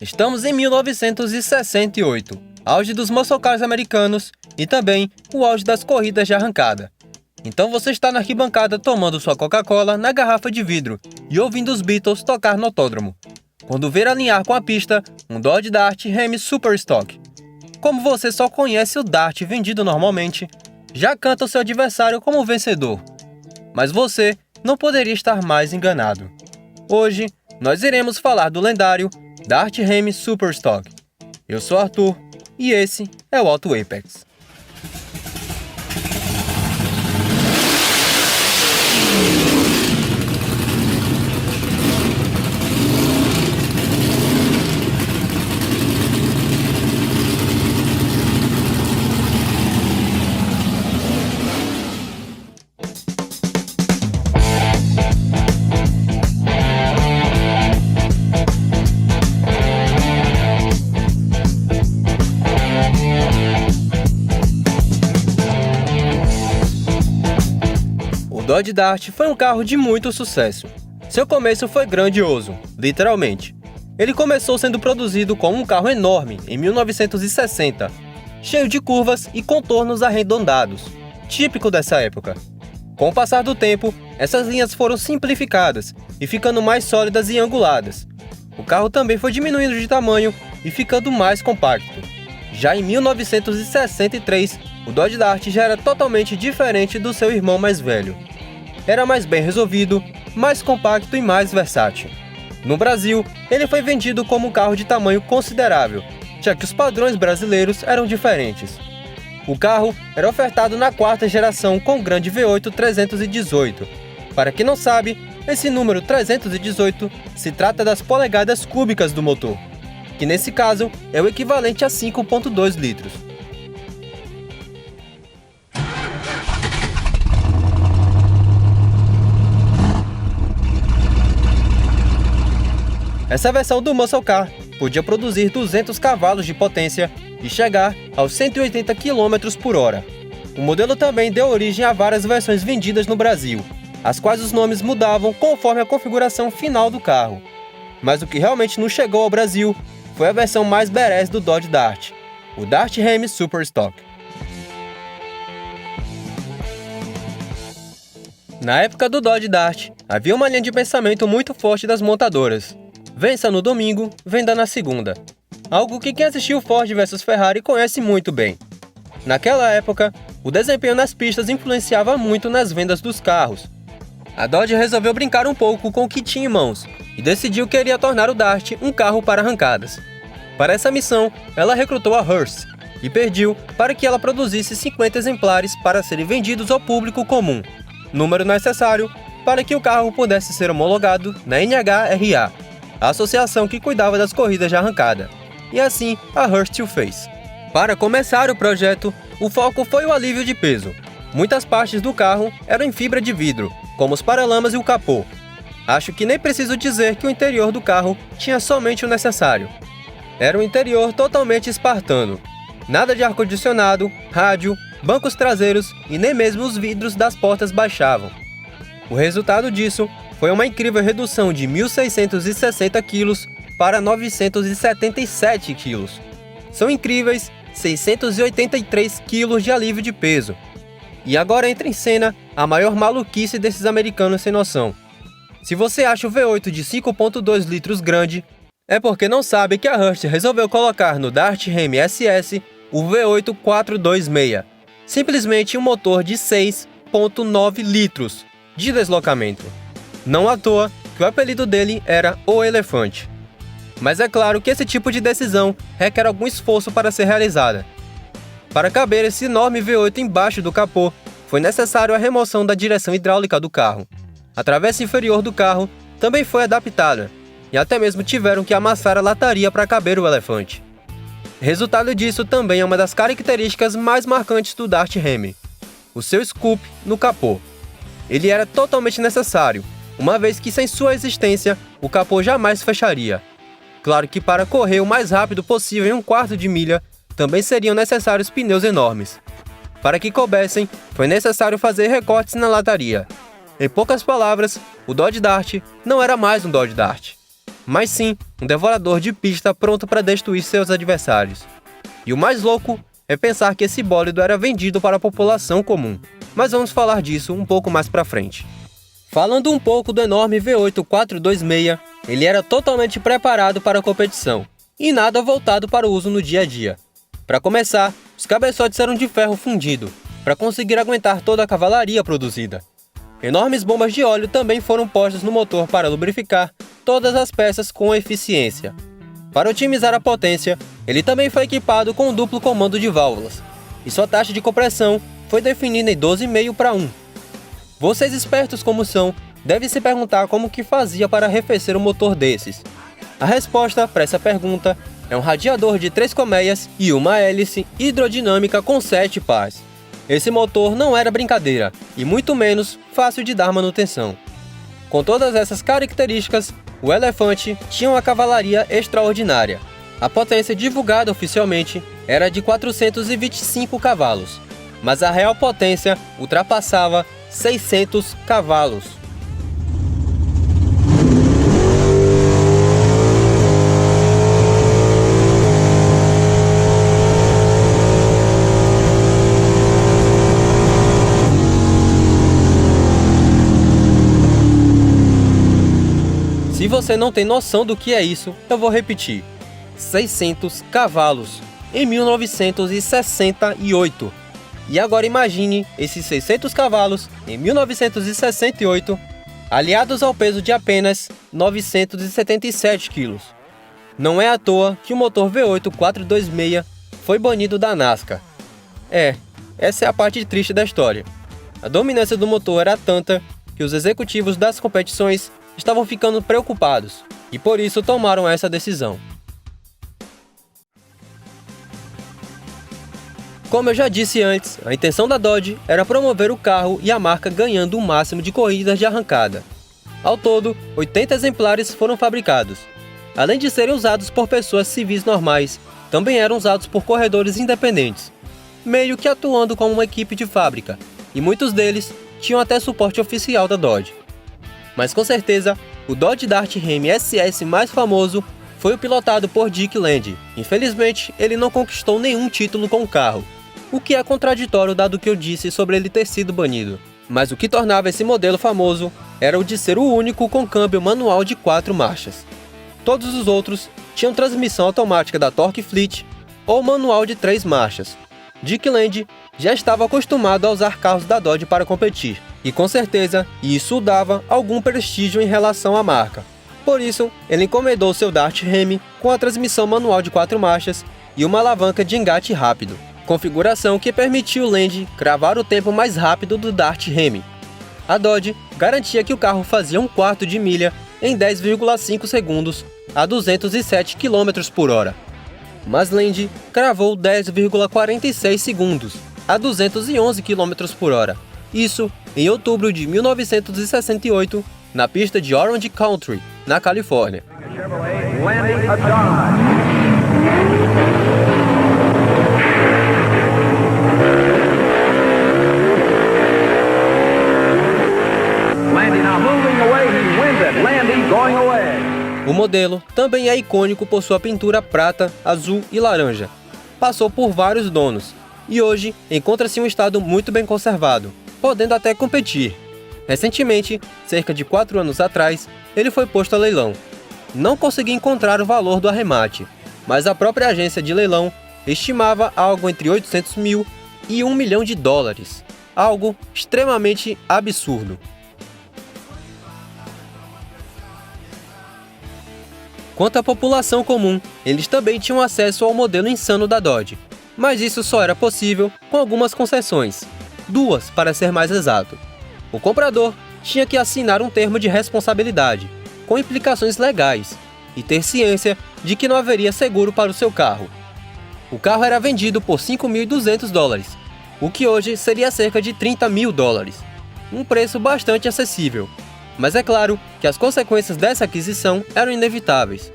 Estamos em 1968, auge dos muscle cars americanos e também o auge das corridas de arrancada. Então você está na arquibancada tomando sua Coca-Cola na garrafa de vidro e ouvindo os Beatles tocar no autódromo, quando ver alinhar com a pista um Dodge Dart Ram Super Stock. Como você só conhece o Dart vendido normalmente, já canta o seu adversário como vencedor. Mas você não poderia estar mais enganado. Hoje, nós iremos falar do lendário Dart Ram Super Stock. Eu sou Arthur e esse é o Auto Apex. O Dodge Dart foi um carro de muito sucesso. Seu começo foi grandioso, literalmente. Ele começou sendo produzido como um carro enorme em 1960, cheio de curvas e contornos arredondados, típico dessa época. Com o passar do tempo, essas linhas foram simplificadas e ficando mais sólidas e anguladas. O carro também foi diminuindo de tamanho e ficando mais compacto. Já em 1963, o Dodge Dart já era totalmente diferente do seu irmão mais velho. Era mais bem resolvido, mais compacto e mais versátil. No Brasil, ele foi vendido como um carro de tamanho considerável, já que os padrões brasileiros eram diferentes. O carro era ofertado na quarta geração com grande V8 318. Para quem não sabe, esse número 318 se trata das polegadas cúbicas do motor, que nesse caso é o equivalente a 5,2 litros. Essa versão do Muscle Car podia produzir 200 cavalos de potência e chegar aos 180 km por hora. O modelo também deu origem a várias versões vendidas no Brasil, as quais os nomes mudavam conforme a configuração final do carro. Mas o que realmente não chegou ao Brasil foi a versão mais badass do Dodge Dart, o Dart Ram Super Stock. Na época do Dodge Dart, havia uma linha de pensamento muito forte das montadoras. Vença no domingo, venda na segunda. Algo que quem assistiu Ford vs Ferrari conhece muito bem. Naquela época, o desempenho nas pistas influenciava muito nas vendas dos carros. A Dodge resolveu brincar um pouco com o que tinha em mãos e decidiu que iria tornar o Dart um carro para arrancadas. Para essa missão, ela recrutou a Hurst e pediu para que ela produzisse 50 exemplares para serem vendidos ao público comum, número necessário para que o carro pudesse ser homologado na NHRA, a associação que cuidava das corridas de arrancada, e assim a Hurst o fez. Para começar o projeto, o foco foi o alívio de peso. Muitas partes do carro eram em fibra de vidro, como os paralamas e o capô. Acho que nem preciso dizer que o interior do carro tinha somente o necessário. Era um interior totalmente espartano. Nada de ar-condicionado, rádio, bancos traseiros e nem mesmo os vidros das portas baixavam. O resultado disso foi uma incrível redução de 1.660 kg para 977 kg. São incríveis 683 kg de alívio de peso. E agora entra em cena a maior maluquice desses americanos sem noção. Se você acha o V8 de 5,2 litros grande, é porque não sabe que a Hurst resolveu colocar no Dart Ram SS o V8 426, simplesmente um motor de 6,9 litros de deslocamento. Não à toa que o apelido dele era o Elefante. Mas é claro que esse tipo de decisão requer algum esforço para ser realizada. Para caber esse enorme V8 embaixo do capô, foi necessário a remoção da direção hidráulica do carro. A travessa inferior do carro também foi adaptada, e até mesmo tiveram que amassar a lataria para caber o Elefante. Resultado disso também é uma das características mais marcantes do Dart Ram, o seu scoop no capô. Ele era totalmente necessário, uma vez que sem sua existência, o capô jamais fecharia. Claro que para correr o mais rápido possível em 1/4 de milha, também seriam necessários pneus enormes. Para que coubessem, foi necessário fazer recortes na lataria. Em poucas palavras, o Dodge Dart não era mais um Dodge Dart. mas sim um devorador de pista pronto para destruir seus adversários. E o mais louco é pensar que esse bólido era vendido para a população comum, mas vamos falar disso um pouco mais para frente. Falando um pouco do enorme V8 426, ele era totalmente preparado para a competição, e nada voltado para o uso no dia a dia. Para começar, os cabeçotes eram de ferro fundido, para conseguir aguentar toda a cavalaria produzida. Enormes bombas de óleo também foram postas no motor para lubrificar todas as peças com eficiência. Para otimizar a potência, ele também foi equipado com um duplo comando de válvulas, e sua taxa de compressão foi definida em 12,5:1. Vocês espertos como são, devem se perguntar como que fazia para arrefecer um motor desses. A resposta para essa pergunta é um radiador de 3 colmeias e uma hélice hidrodinâmica com 7 pás. Esse motor não era brincadeira, e muito menos fácil de dar manutenção. Com todas essas características, o Elefante tinha uma cavalaria extraordinária. A potência divulgada oficialmente era de 425 cavalos, mas a real potência ultrapassava 600 cavalos. Se você não tem noção do que é isso, eu vou repetir. 600 cavalos em 1968. E agora imagine esses 600 cavalos em 1968, aliados ao peso de apenas 977 kg. Não é à toa que o motor V8 426 foi banido da NASCAR. Essa é a parte triste da história. A dominância do motor era tanta que os executivos das competições estavam ficando preocupados e por isso tomaram essa decisão. Como eu já disse antes, a intenção da Dodge era promover o carro e a marca ganhando o máximo de corridas de arrancada. Ao todo, 80 exemplares foram fabricados. Além de serem usados por pessoas civis normais, também eram usados por corredores independentes, meio que atuando como uma equipe de fábrica, e muitos deles tinham até suporte oficial da Dodge. Mas com certeza, o Dodge Dart Ram SS mais famoso foi o pilotado por Dick Land. Infelizmente, ele não conquistou nenhum título com o carro, o que é contraditório dado que eu disse sobre ele ter sido banido. Mas o que tornava esse modelo famoso era o de ser o único com câmbio manual de 4 marchas. Todos os outros tinham transmissão automática da Torque Fleet ou manual de 3 marchas. Dick Land já estava acostumado a usar carros da Dodge para competir, e com certeza isso dava algum prestígio em relação à marca. Por isso, ele encomendou seu Dart Ram com a transmissão manual de 4 marchas e uma alavanca de engate rápido, configuração que permitiu Land cravar o tempo mais rápido do Dart Ram. A Dodge garantia que o carro fazia 1/4 de milha em 10,5 segundos a 207 km/h. Mas Land cravou 10,46 segundos a 211 km/h. Isso em outubro de 1968, na pista de Orange Country, na Califórnia. O modelo também é icônico por sua pintura prata, azul e laranja. Passou por vários donos e hoje encontra-se em um estado muito bem conservado, podendo até competir. Recentemente, cerca de 4 anos atrás, ele foi posto a leilão. Não consegui encontrar o valor do arremate, mas a própria agência de leilão estimava algo entre 800 mil e $1 milhão, algo extremamente absurdo. Quanto à população comum, eles também tinham acesso ao modelo insano da Dodge, mas isso só era possível com algumas concessões, 2 para ser mais exato. O comprador tinha que assinar um termo de responsabilidade, com implicações legais, e ter ciência de que não haveria seguro para o seu carro. O carro era vendido por $5.200, o que hoje seria cerca de $30 mil, um preço bastante acessível. Mas é claro que as consequências dessa aquisição eram inevitáveis.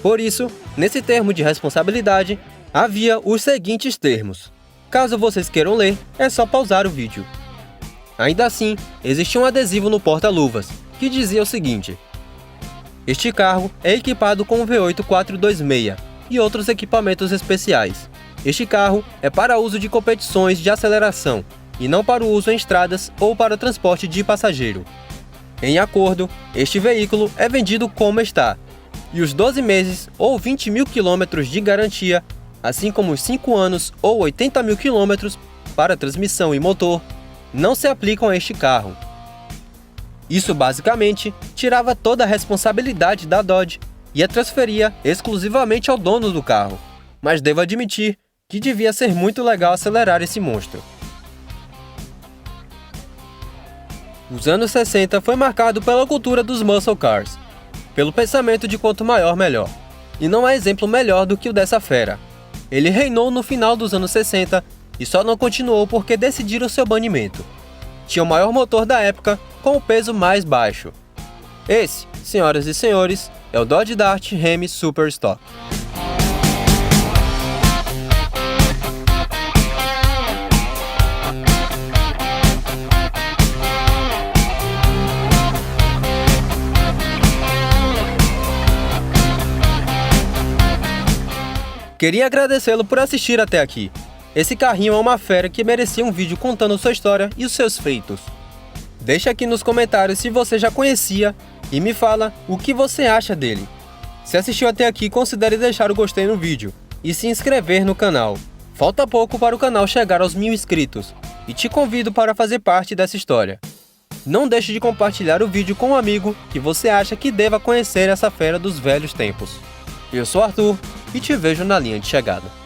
Por isso, nesse termo de responsabilidade, havia os seguintes termos. Caso vocês queiram ler, é só pausar o vídeo. Ainda assim, existia um adesivo no porta-luvas, que dizia o seguinte: Este carro é equipado com um V8 426 e outros equipamentos especiais. Este carro é para uso de competições de aceleração e não para o uso em estradas ou para transporte de passageiro. Em acordo, este veículo é vendido como está, e os 12 meses ou 20 mil quilômetros de garantia, assim como os 5 anos ou 80 mil quilômetros para transmissão e motor, não se aplicam a este carro. Isso basicamente tirava toda a responsabilidade da Dodge e a transferia exclusivamente ao dono do carro, mas devo admitir que devia ser muito legal acelerar esse monstro. Os anos 60 foi marcado pela cultura dos muscle cars, pelo pensamento de quanto maior melhor, e não há exemplo melhor do que o dessa fera. Ele reinou no final dos anos 60 e só não continuou porque decidiram seu banimento. Tinha o maior motor da época com o peso mais baixo. Esse, senhoras e senhores, é o Dodge Dart Ram Super Stock. Queria agradecê-lo por assistir até aqui. Esse carrinho é uma fera que merecia um vídeo contando sua história e os seus feitos. Deixe aqui nos comentários se você já conhecia e me fala o que você acha dele. Se assistiu até aqui, considere deixar o gostei no vídeo e se inscrever no canal. Falta pouco para o canal chegar aos 1000 inscritos e te convido para fazer parte dessa história. Não deixe de compartilhar o vídeo com um amigo que você acha que deva conhecer essa fera dos velhos tempos. Eu sou Arthur e te vejo na linha de chegada.